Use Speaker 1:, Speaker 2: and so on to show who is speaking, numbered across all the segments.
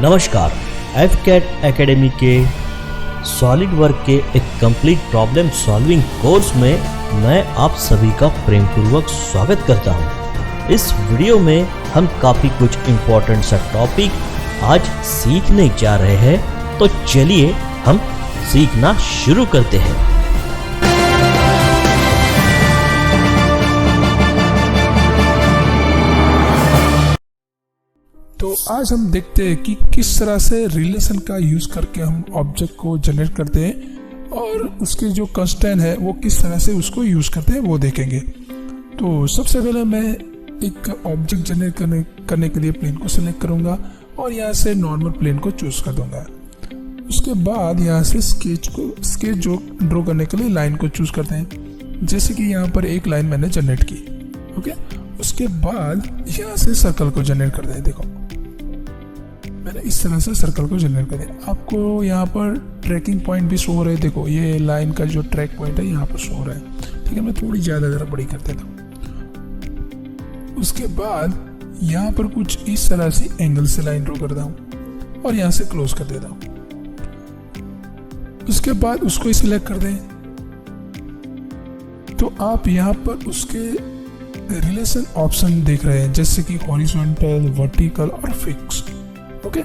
Speaker 1: नमस्कार, AFCAT academy के solid work के एक कंप्लीट प्रॉब्लम सॉल्विंग कोर्स में मैं आप सभी का प्रेमपूर्वक स्वागत करता हूं। इस वीडियो में हम काफ़ी कुछ इम्पोर्टेंट सा टॉपिक आज सीखने जा रहे हैं, तो चलिए हम सीखना शुरू करते हैं।
Speaker 2: तो आज हम देखते हैं कि किस तरह से रिलेशन का यूज करके हम ऑब्जेक्ट को जनरेट करते हैं और उसके जो कंस्ट्रेंट है वो किस तरह से उसको यूज करते हैं वो देखेंगे। तो सबसे पहले मैं एक ऑब्जेक्ट जनरेट करने के लिए प्लेन को सिलेक्ट करूंगा और यहाँ से नॉर्मल प्लेन को चूज कर दूंगा। उसके बाद यहाँ से स्केच जो ड्रॉ करने के लिए लाइन को चूज करते हैं, जैसे कि यहाँ पर एक लाइन मैंने जनरेट की। ओके, उसके बाद यहाँ से सर्कल को जनरेट करते हैं। देखो मैंने इस तरह से सर्कल को जनरेट कर दिया। आपको यहाँ पर ट्रैकिंग पॉइंट भी शो हो रहे हैं। देखो ये लाइन का जो ट्रैक पॉइंट है यहाँ पर शो हो रहा है। ठीक है, मैं थोड़ी ज़्यादा ज़रा बड़ी कर देता हूँ। उसके बाद यहाँ पर कुछ इस तरह से एंगल से लाइन ड्रॉ करता हूँ और यहाँ से क्लोज कर देता हूँ। उसके बाद उसको ही सिलेक्ट कर दें। तो आप यहाँ पर उसके रिलेशन ऑप्शन देख रहे हैं, जैसे कि हॉरिजॉन्टल, वर्टिकल और फिक्स्ड। ओके,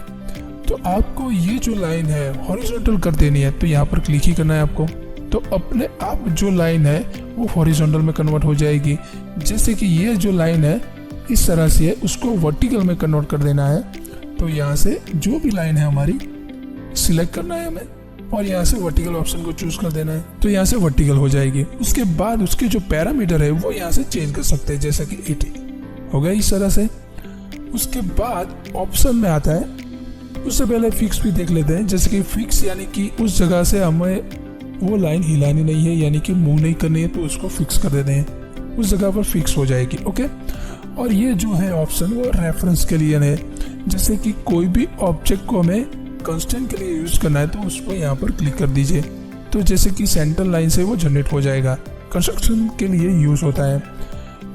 Speaker 2: तो आपको ये जो लाइन है हॉरिजॉन्टल कर देनी है, तो यहाँ पर क्लिक ही करना है आपको। तो अपने आप जो लाइन है वो हॉरिजॉन्टल में कन्वर्ट हो जाएगी। जैसे कि ये जो लाइन है इस तरह से है, उसको वर्टिकल में कन्वर्ट कर देना है। तो यहाँ से जो भी लाइन है हमारी सिलेक्ट करना है हमें और यहाँ से वर्टिकल ऑप्शन को चूज कर देना है, तो यहाँ से वर्टिकल हो जाएगी। उसके बाद उसके जो पैरामीटर है वो यहाँ से चेंज कर सकते हैं, जैसे कि 80 हो गया इस तरह से। उसके बाद ऑप्शन में आता है, उससे पहले फिक्स भी देख लेते हैं। जैसे कि फिक्स यानी कि उस जगह से हमें वो लाइन हिलानी नहीं है, यानी कि मूव नहीं करनी है, तो उसको फिक्स कर देते हैं, उस जगह पर फिक्स हो जाएगी। ओके, और ये जो है ऑप्शन वो रेफरेंस के लिए है। जैसे कि कोई भी ऑब्जेक्ट को हमें कंस्टेंट के लिए यूज करना है तो उसको यहाँ पर क्लिक कर दीजिए। तो जैसे कि सेंटर लाइन से वो जनरेट हो जाएगा। कंस्ट्रक्शन के लिए यूज होता है।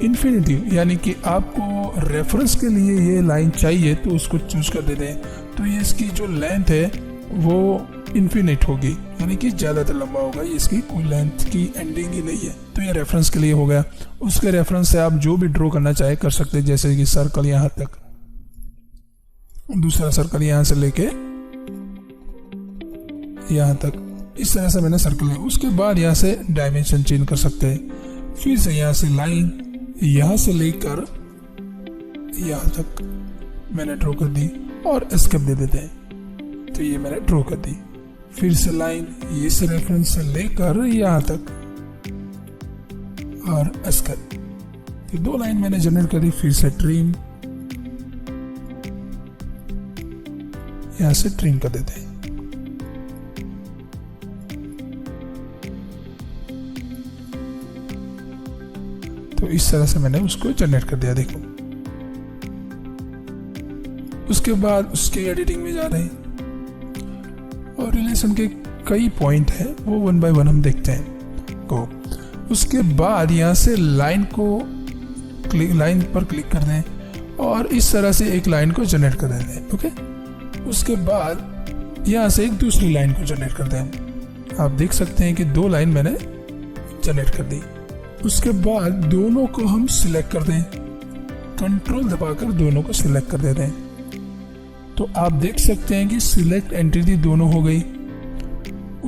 Speaker 2: इन्फिनिटी यानी कि आपको रेफरेंस के लिए ये लाइन चाहिए तो उसको चूज कर देते हैं। तो ये इसकी जो लेंथ है वो इन्फिनिट होगी, यानी कि ज़्यादातर लंबा होगा। इसकी कोई लेंथ की एंडिंग ही नहीं है। तो ये रेफरेंस के लिए हो गया। उसके रेफरेंस से आप जो भी ड्रॉ करना चाहे कर सकते हैं, जैसे कि सर्कल यहाँ तक, दूसरा सर्कल यहाँ से लेके यहाँ तक, इस तरह से मैंने सर्कल है। उसके बाद यहाँ से डायमेंशन चेंज कर सकते हैं। फिर से यहाँ से लाइन यहाँ से लेकर यहाँ तक मैंने ड्रॉ कर दी और एस्केप दे देते हैं। तो ये मैंने ड्रॉ कर दी। फिर से लाइन ये से रेफरेंस से लेकर यहाँ तक और एस्केप। तो दो लाइन मैंने जनरेट कर दी। फिर से ट्रिम, यहाँ से ट्रिम कर देते हैं। तो इस तरह से मैंने उसको जनरेट कर दिया। देखो उसके बाद उसके एडिटिंग में जा रहे हैं और रिलेशन के कई पॉइंट हैं, वो वन बाय वन हम देखते हैं को। उसके बाद यहाँ से लाइन पर क्लिक कर दें और इस तरह से एक लाइन को जनरेट कर देते हैं। ओके, उसके बाद यहाँ से एक दूसरी लाइन को जनरेट कर दें। आप देख सकते हैं कि दो लाइन मैंने जनरेट कर दी। उसके बाद दोनों को हम सिलेक्ट कर दें, कंट्रोल दबाकर दोनों को सिलेक्ट कर देते हैं। तो आप देख सकते हैं कि सिलेक्ट एंटिटी दोनों हो गई।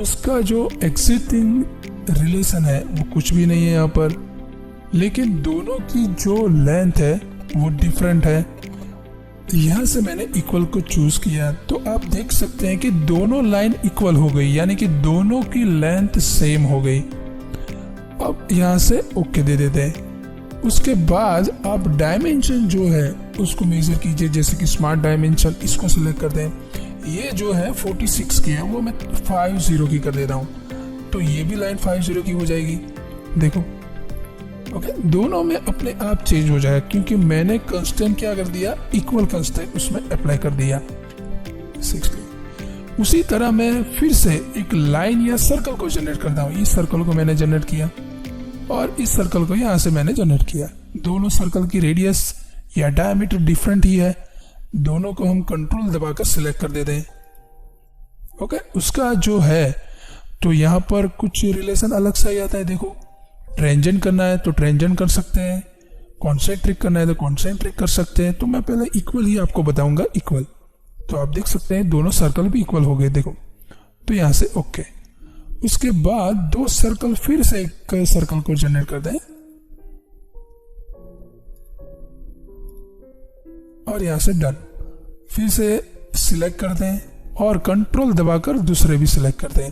Speaker 2: उसका जो एग्जिस्टिंग रिलेशन है वो कुछ भी नहीं है यहाँ पर, लेकिन दोनों की जो लेंथ है वो डिफरेंट है। यहाँ से मैंने इक्वल को चूज किया, तो आप देख सकते हैं कि दोनों लाइन इक्वल हो गई, यानी कि दोनों की लेंथ सेम हो गई। अब यहाँ से ओके दे देते हैं। उसके बाद आप डायमेंशन जो है उसको मेजर कीजिए, जैसे कि स्मार्ट डायमेंशन, इसको सिलेक्ट कर दें। ये जो है 46 की है, वो मैं 50 की कर देता हूँ। तो ये भी लाइन 50 की हो जाएगी। देखो ओके, दोनों में अपने आप चेंज हो जाएगा, क्योंकि मैंने कंस्टेंट क्या कर दिया, इक्वल कंस्टेंट उसमें अप्लाई कर दिया 60। उसी तरह मैं फिर से एक लाइन या सर्कल को जनरेट करता हूँ। इस सर्कल को मैंने जनरेट किया और इस सर्कल को यहाँ से मैंने जनरेट किया। दोनों सर्कल की रेडियस या डायमीटर डिफरेंट ही है, दोनों को हम कंट्रोल दबाकर सिलेक्ट कर देते हैं। ओके, उसका जो है तो यहाँ पर कुछ रिलेशन अलग सा ही आता है। देखो, ट्रेंजेंट करना है तो ट्रेंजेंट कर सकते हैं, कॉन्सेंट्रिक करना है तो कॉन्सेंट्रिक कर सकते हैं। तो मैं पहले इक्वल ही आपको बताऊंगा, इक्वल। तो आप देख सकते हैं दोनों सर्कल भी इक्वल हो गए। देखो, तो यहाँ से ओके। उसके बाद दो सर्कल, फिर से एक सर्कल को जनरेट कर दें और यहां से डन। फिर से सिलेक्ट कर दें और कंट्रोल दबाकर दूसरे भी सिलेक्ट कर दें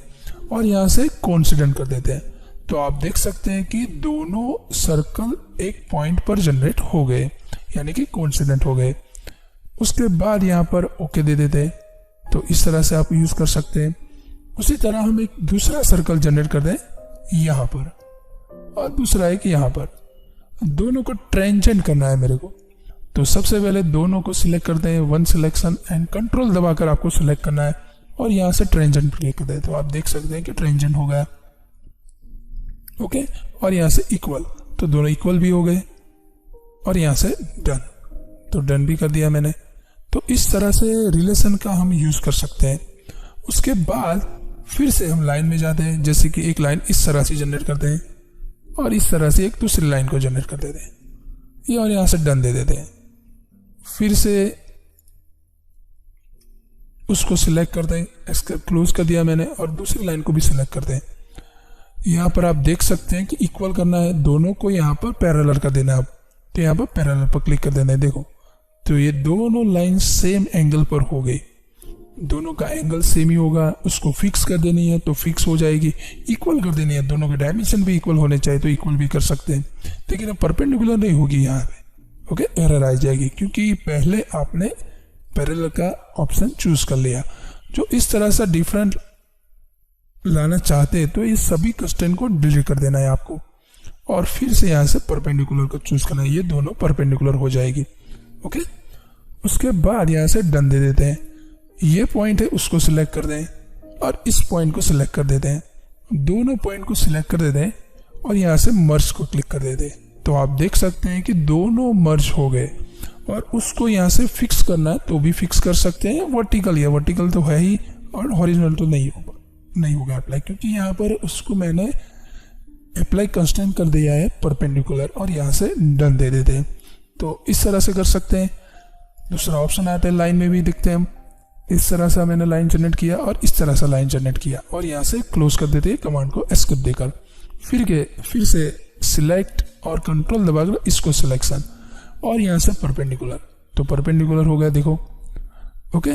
Speaker 2: और यहां से कोइंसिडेंट कर देते हैं। तो आप देख सकते हैं कि दोनों सर्कल एक पॉइंट पर जनरेट हो गए, यानी कि कोइंसिडेंट हो गए। उसके बाद यहां पर ओके दे देते हैं। तो इस तरह से आप यूज कर सकते हैं। उसी तरह हम एक दूसरा सर्कल जनरेट कर दें यहां पर और दूसरा एक यहां पर। दोनों को ट्रेंजेंट करना है मेरे को। तो सबसे पहले दोनों को सिलेक्ट करते हैं, वन सिलेक्शन एंड कंट्रोल दबाकर आपको सिलेक्ट करना है और यहां से ट्रेंजेंट क्लिक कर दें। तो आप देख सकते हैं कि ट्रेंजेंट हो गया। ओके, और यहां से इक्वल, तो दोनों इक्वल भी हो गए और यहां से डन, तो डन भी कर दिया मैंने। तो इस तरह से रिलेशन का हम यूज कर सकते हैं। उसके बाद फिर से हम लाइन में जाते हैं, जैसे कि एक लाइन इस तरह से जनरेट करते हैं और इस तरह से एक दूसरी लाइन को जनरेट कर देते हैं ये, और यहां से डन दे देते हैं। फिर से उसको सिलेक्ट करते हैं, इसका क्लोज कर दिया मैंने और दूसरी लाइन को भी सिलेक्ट करते हैं। यहां पर आप देख सकते हैं कि इक्वल करना है, दोनों को यहां पर पैरेलल कर देना है। आप तो यहां पर पैरेलल पर क्लिक कर देना है। देखो, तो ये दोनों लाइन सेम एंगल पर हो गई, दोनों का एंगल सेम ही होगा। उसको फिक्स कर देनी है तो फिक्स हो जाएगी, इक्वल कर देनी है, दोनों के डायमेंशन भी इक्वल होने चाहिए तो इक्वल भी कर सकते हैं। लेकिन अब परपेंडिकुलर नहीं होगी यहाँ पे। ओके, एरर आ जाएगी क्योंकि पहले आपने पैरेलल का ऑप्शन चूज कर लिया। जो इस तरह से डिफरेंट लाना चाहते हैं तो ये सभी कंस्ट्रेंट को डिलीट कर देना है आपको और फिर से यहाँ से परपेंडिकुलर को चूज करना है। ये दोनों परपेंडिकुलर हो जाएगी। ओके, उसके बाद यहाँ से डन दे देते हैं। ये पॉइंट है उसको सिलेक्ट कर दें और इस पॉइंट को सिलेक्ट कर देते हैं। दोनों पॉइंट को सिलेक्ट कर देते हैं और यहाँ से मर्ज को क्लिक कर देते हैं। तो आप देख सकते हैं कि दोनों मर्ज हो गए और उसको यहाँ से फिक्स करना है तो भी फिक्स कर सकते हैं। वर्टिकल, या वर्टिकल तो है ही और हॉरिजॉन्टल तो नहीं होगा अप्लाई, क्योंकि यहाँ पर उसको मैंने अप्लाई कंस्ट्रेंट कर दिया है परपेंडिकुलर और यहाँ से डन दे देते हैं। तो इस तरह से कर सकते हैं। दूसरा ऑप्शन आता है लाइन में भी दिखते हैं हम। इस तरह से मैंने लाइन जनरेट किया और इस तरह से लाइन जनरेट किया और यहाँ से क्लोज कर देते हैं कमांड को एस्केप देकर। फिर से सिलेक्ट और कंट्रोल दबाकर इसको सिलेक्शन और यहाँ से परपेंडिकुलर, तो परपेंडिकुलर हो गया। देखो, ओके।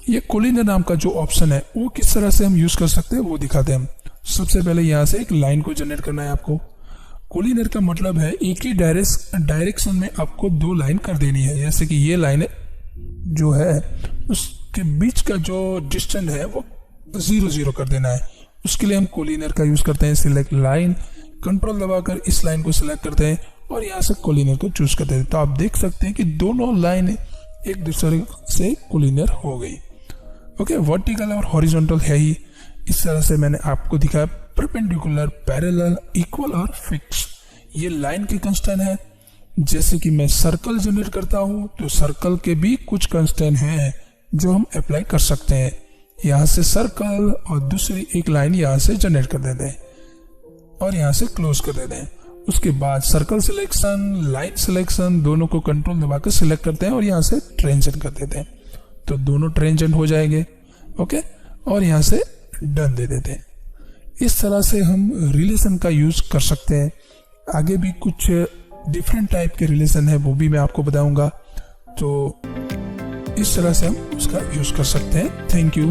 Speaker 2: ये कोलिनियर नाम का जो ऑप्शन है वो किस तरह से हम यूज कर सकते हैं वो दिखाते हैं हम। सबसे पहले यहाँ से एक लाइन को जनरेट करना है आपको। कोलिनियर का मतलब है एक ही डायरेक्शन में आपको दो लाइन कर देनी है। जैसे कि ये लाइन जो है उसके बीच का जो डिस्टेंस है वो 0 कर देना है। उसके लिए हम कोलिनियर का यूज करते हैं। सिलेक्ट लाइन, कंट्रोल दबाकर इस लाइन को सिलेक्ट करते हैं और यहाँ से कोलिनियर को चूज करते हैं। तो आप देख सकते हैं कि दोनों लाइन एक दूसरे से कोलिनियर हो गई। ओके, वर्टिकल और हॉरिजॉन्टल है ही। इस तरह से मैंने आपको दिखाया परपेंडिकुलर, पैरेलल, इक्वल और फिक्स। ये लाइन के कंस्ट्रेंट है। जैसे कि मैं सर्कल जनरेट करता हूं तो सर्कल के भी कुछ कंस्ट्रेंट हैं जो हम अप्लाई कर सकते हैं। यहाँ से सर्कल और दूसरी एक लाइन यहाँ से जनरेट कर देते हैं और यहाँ से क्लोज कर देते हैं। उसके बाद सर्कल सिलेक्शन, लाइन सिलेक्शन, दोनों को कंट्रोल दबाकर सिलेक्ट करते हैं और यहाँ से ट्रेंजेंट कर देते हैं। तो दोनों ट्रेंजेंट हो जाएंगे। ओके, और यहाँ से डन दे देते हैं। इस तरह से हम रिलेशन का यूज कर सकते हैं। आगे भी कुछ डिफरेंट टाइप के रिलेशन है वो भी मैं आपको बताऊंगा। तो इस तरह से हम उसका यूज कर सकते हैं। Thank you.